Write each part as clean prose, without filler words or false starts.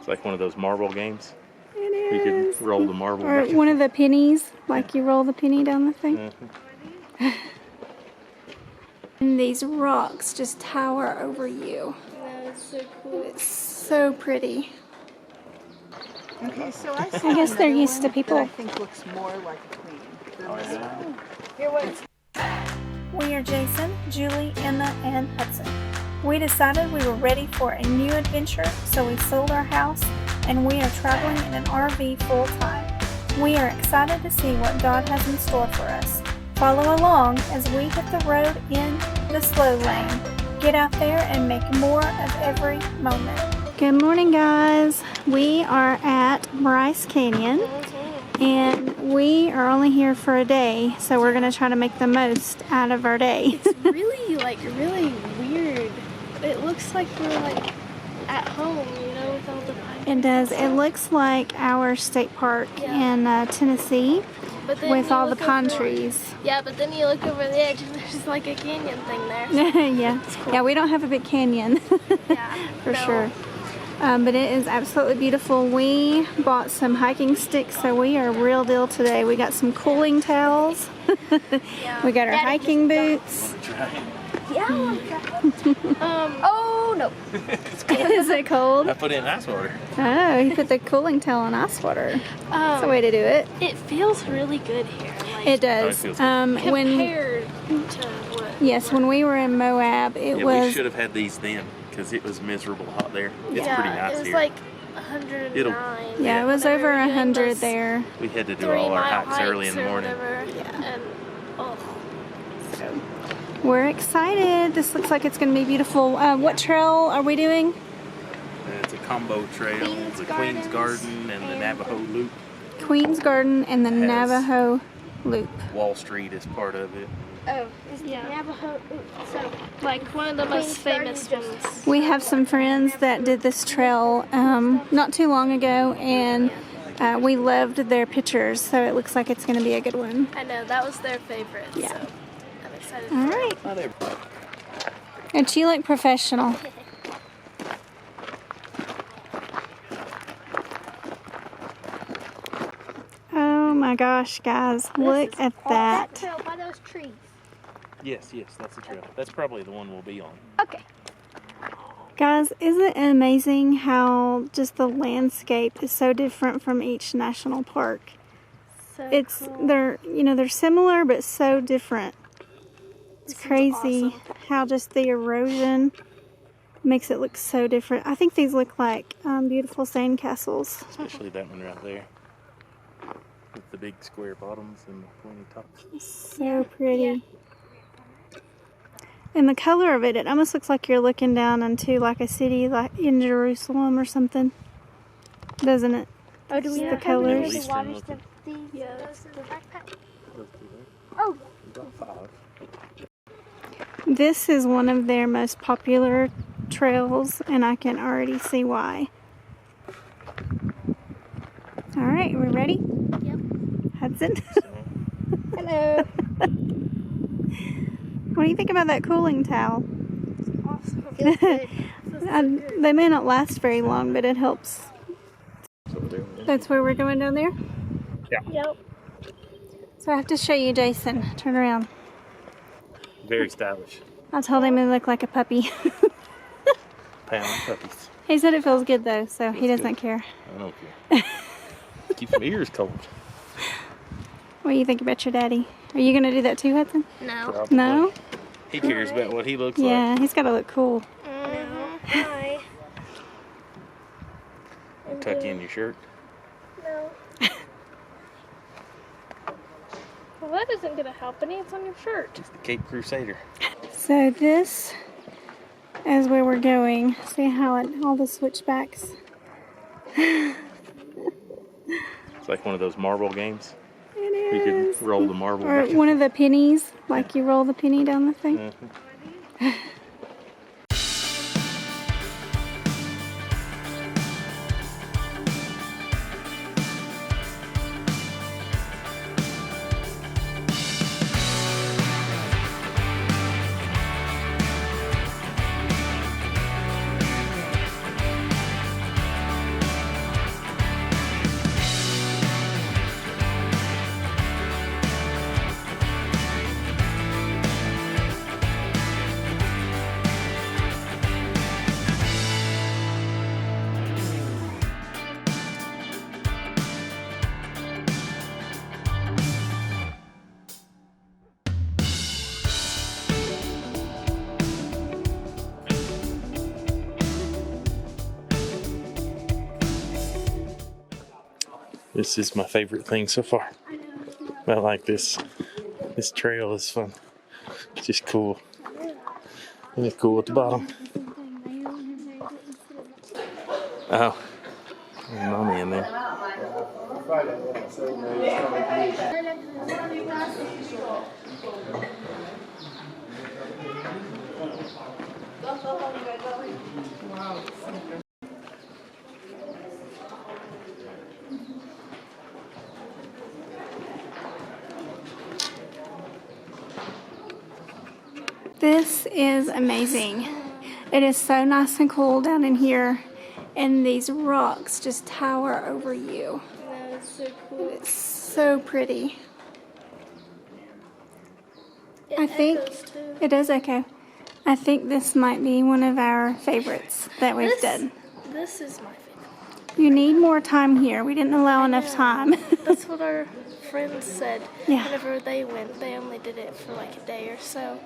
It's like one of those marble games. It You is. can roll the marble. Or one of the pennies, like you roll the penny down the thing. And these rocks just tower over you. That's so cool. It's so pretty. Okay, so I guess they're used to people. that I think looks more like a queen than this one. Here, wait. We are Jason, Julie, Emma, and Hudson. We decided we were ready for a new adventure, so we sold our house and we are traveling in an RV full time. We are excited to see what God has in store for us. Follow along as we hit the road in the slow lane. Get out there and make more of every moment. Good morning, guys. We are at Bryce Canyon and we are only here for a day, so we're going to try to make the most out of our day. It's really really weird. It looks like we're like at home, you know, with all the pine trees. It does. It looks like our state park in Tennessee But then with you all the look pine over- trees. Yeah, but then you look over the edge and there's like a canyon thing there. Yeah. Yeah, we don't have a big canyon Yeah, for no. sure. But it is absolutely beautiful. We bought some hiking sticks, so we are real deal today. We got some cooling towels. Yeah. We got our Daddy hiking boots. Yeah. Oh no. Is it cold? I put it in ice water. Oh, you put the cooling towel in ice water. That's the way to do it. It feels really good here. Like, It does. feels When compared to what? yes, when we were in Moab, it Yeah, we was should have had these then because it was miserable hot there. It's Yeah, pretty nice it was here. like 109. yeah, it was Whenever over we were doing 100 those there. We had to do 3 all our mile hikes early in the hikes or morning. whatever, Yeah. And oh, So we're excited. This looks like it's going to be beautiful. What trail are we doing? It's a combo trail, Queen's the Queen's Gardens Garden and the and Navajo Loop. Queen's Garden and the Has- Navajo Loop. Wall Street is part of it. oh, Yeah. Navajo. So like one of the most famous ones. We have some friends that did this trail not too long ago, and we loved their pictures, so it looks like it's going to be a good one. I know that was their favorite. Yeah. So I'm excited. All for it. right. And you look professional. Oh my gosh, guys, look at that. trail by those trees. Yes, that's the trail. That's probably the one we'll be on. Okay. Guys, isn't it amazing how just the landscape is so different from each national park? So It's cool. they're similar but so different. It's This is crazy awesome. how just the erosion makes it look so different. I think these look like beautiful sandcastles. Especially that one right there. With the big square bottoms and the pointy tops. So pretty. And the color of it almost looks like you're looking down into like a city like in Jerusalem or something. Doesn't it? Oh, do we The have colors. the water Eastern stuff? These? Yeah. Those in the backpack? Those two there. Oh, About 5. This is one of their most popular trails, and I can already see why. All right, we ready? Yep. Hudson, hello. what do you think about that cooling towel? awesome. Feels good. They may not last very long, but it helps. So there. That's where we're going down there? Yep. So I have to show you Jason. Turn around. Very stylish. I told him he looked like a puppy. Pound puppies. He said it feels good though, so he That's doesn't good. care. I don't care. Keep my ears cold. What do you think about your daddy? Are you going to do that too, Hudson? No. Probably. No? He cares about what he looks Yeah, he's got to look cool. Hi. like. Tuck in your shirt. No. Well, that isn't gonna help any. It's on your shirt. It's the Cape Crusader. So this is where we're going. See how all the switchbacks. It's like one of those marble games. It You is. can roll the marble. Or back and one of the pennies, like you roll the penny down the thing. Mhm. This is my favorite thing so far. I like this. This trail is fun. It's just cool. And it's cool at the bottom. Oh, mommy in there. This is amazing. It is so nice and cool down in here, and these rocks just tower over you. That's so cool. It's so pretty. I think it does echo. I think this might be one of our favorites that we've done. This is my favorite. You need more time here. We didn't allow enough time. That's what our friends said. Yeah. Whenever they went, they only did it for like a day or so.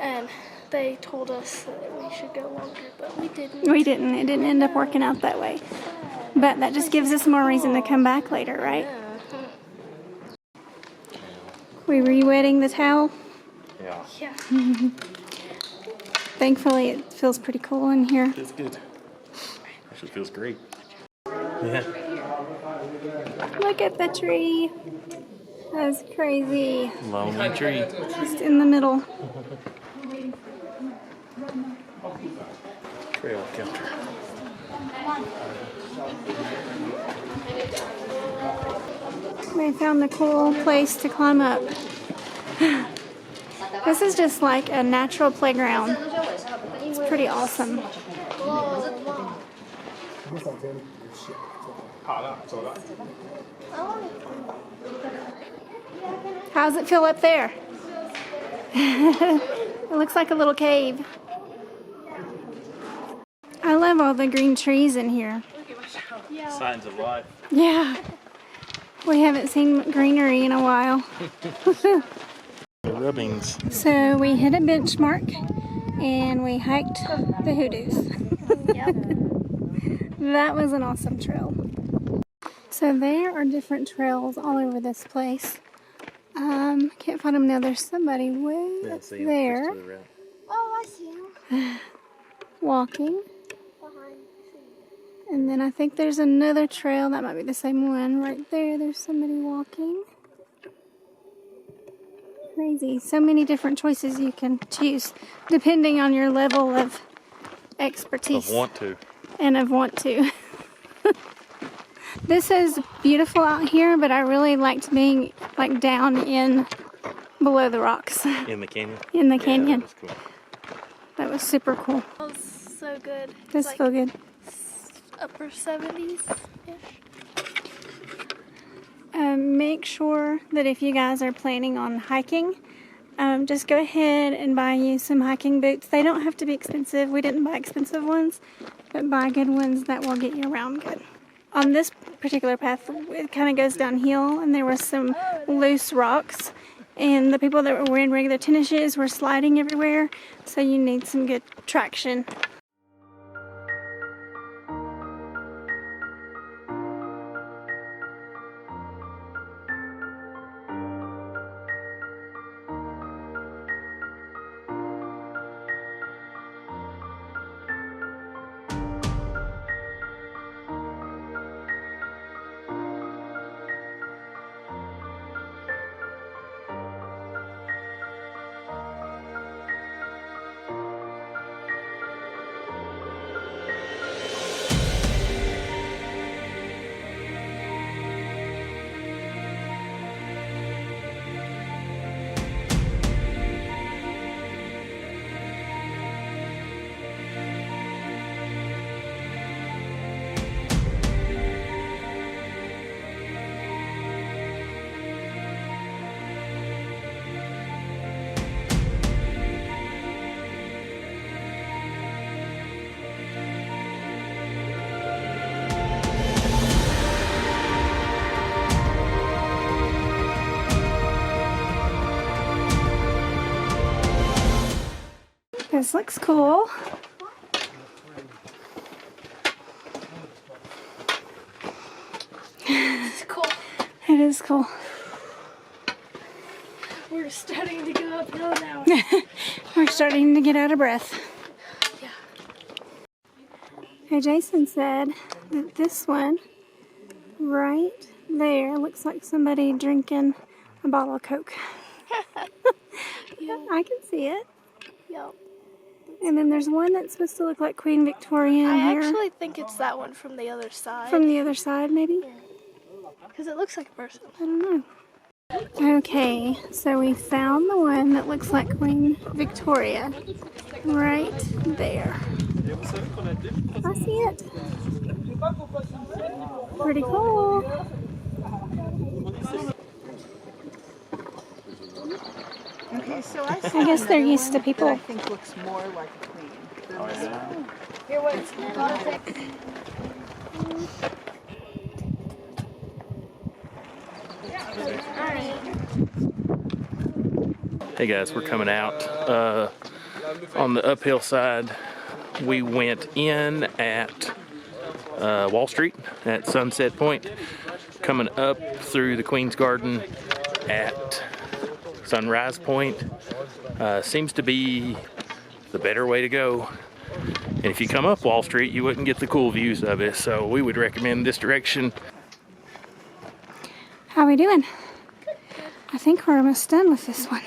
And they told us that we should go longer, but we didn't. We didn't. It didn't end up working out that way. But that just gives us more reason to come back later, right? Yeah. We re-wetting the towel. Yeah. Yeah. Thankfully, it feels pretty cool in here. Feels good. Actually feels great. Yeah. Look at the tree. That's crazy. Lonely tree. Just in the middle. Trail counter. We found a cool place to climb up. This is just like a natural playground. It's pretty awesome. How's it feel up there? It looks like a little cave. I love all the green trees in here. Signs of life. Yeah. We haven't seen greenery in a while. The rubbings. So we hit a benchmark and we hiked the hoodoos. That was an awesome trail. So there are different trails all over this place. Can't find them now. There's somebody way up there Oh, I see him. walking. Behind. And then I think there's another trail. That might be the same one. Right there, there's somebody walking. Crazy. So many different choices you can choose depending on your level of expertise. Of want to. And of want to. This is beautiful out here, but I really liked being like down in below the rocks. In the canyon? In the canyon. Yeah, that was cool. That was super cool. That was so good. This It's feel good. upper 70s-ish. Make sure that if you guys are planning on hiking, just go ahead and buy you some hiking boots. They don't have to be expensive. We didn't buy expensive ones, but buy good ones that will get you around good. On this particular path, it kind of goes downhill, and there were some loose rocks, and the people that were wearing regular tennis shoes were sliding everywhere, so you need some good traction. This looks cool. It's cool. It is cool. We're starting to go uphill now. We're starting to get out of breath. Yeah. Okay, Jason said that this one right there looks like somebody drinking a bottle of Coke. Yeah. I can see it. Yep. And then there's one that's supposed to look like Queen Victoria in I here. actually think it's that one from the other side. From the other side, maybe? Because it looks like a person. I don't know. Okay, so we found the one that looks like Queen Victoria right there. I see it. Pretty cool. Okay, so I guess they're another used to one people. that I think looks more like a queen than this one. Here, wait. Hey guys, we're coming out on the uphill side. We went in at Wall Street at Sunset Point, coming up through the Queen's Garden at Sunrise Point. Seems to be the better way to go. And if you come up Wall Street, you wouldn't get the cool views of it, so we would recommend this direction. How we doing? I think we're almost done with this one.